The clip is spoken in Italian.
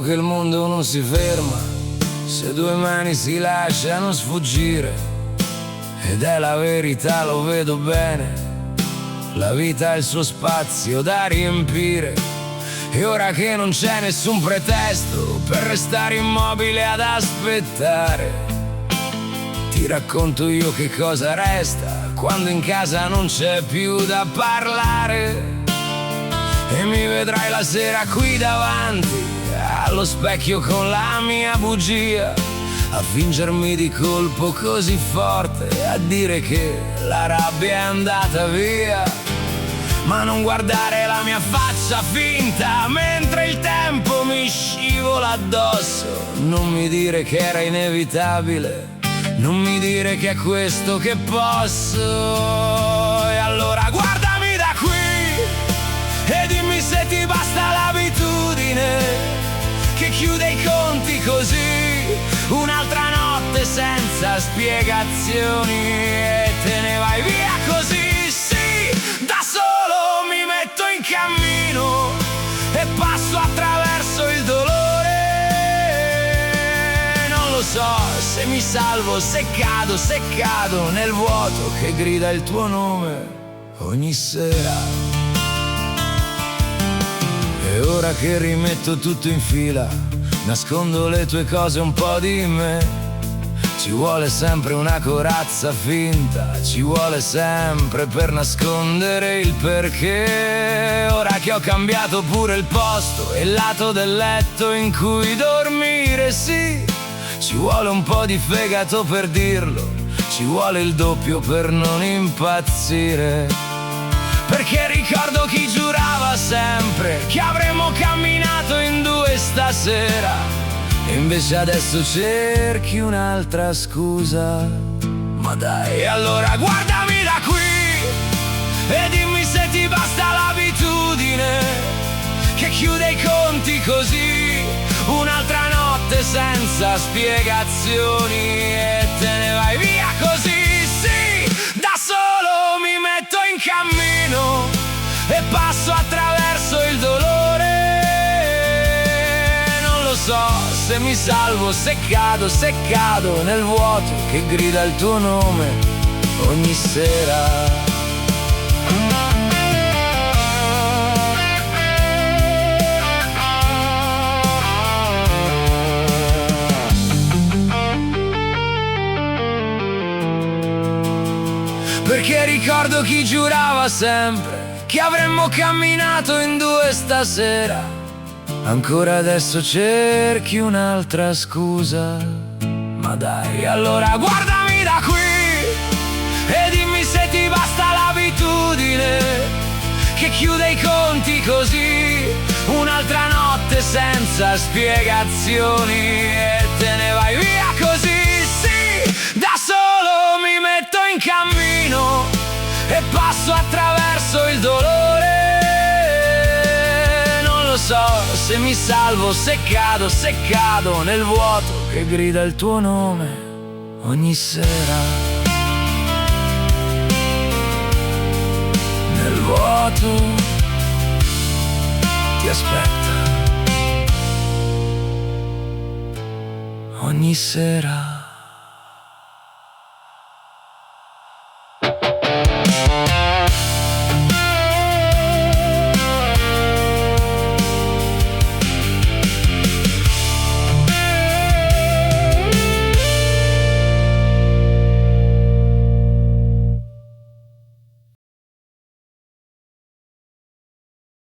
che il mondo non si ferma se due mani si lasciano sfuggire. Ed è la verità, lo vedo bene. La vita ha il suo spazio da riempire. E ora che non c'è nessun pretesto per restare immobile ad aspettare, ti racconto io che cosa resta quando in casa non c'è più da parlare. E mi vedrai la sera qui davanti allo specchio con la mia bugia, a fingermi di colpo così forte, a dire che la rabbia è andata via. Ma non guardare la mia faccia finta mentre il tempo mi scivola addosso. Non mi dire che era inevitabile, non mi dire che è questo che posso. E allora guardami da qui e dimmi se ti basta l'abitudine che chiude i conti così, un'altra notte senza spiegazioni e te ne vai via così. Sì, da solo mi metto in cammino e passo attraverso il dolore. Non lo so se mi salvo, se cado nel vuoto che grida il tuo nome ogni sera. E ora che rimetto tutto in fila, nascondo le tue cose, un po' di me. Ci vuole sempre una corazza finta, ci vuole sempre per nascondere il perché. Ora che ho cambiato pure il posto e il lato del letto in cui dormire, sì, ci vuole un po' di fegato per dirlo, ci vuole il doppio per non impazzire. Perché ricordo chi giurava sempre che avremmo camminato in due stasera, e invece adesso cerchi un'altra scusa. Ma dai, allora guardami da qui e dimmi se ti basta l'abitudine che chiude i conti così, un'altra notte senza spiegazioni e te ne vai via così. Sì, da solo mi metto in cammino e passo attraverso il dolore. Non lo so se mi salvo, se cado nel vuoto che grida il tuo nome ogni sera. Perché ricordo chi giurava sempre che avremmo camminato in due stasera, ancora adesso cerchi un'altra scusa. Ma dai, allora guardami da qui e dimmi se ti basta l'abitudine che chiude i conti così, un'altra notte senza spiegazioni e te ne vai via così. Sì, da solo mi metto in cammino e passo attraverso il dolore. Non lo so se mi salvo, se cado nel vuoto che grida il tuo nome ogni sera. Nel vuoto ti aspetta ogni sera.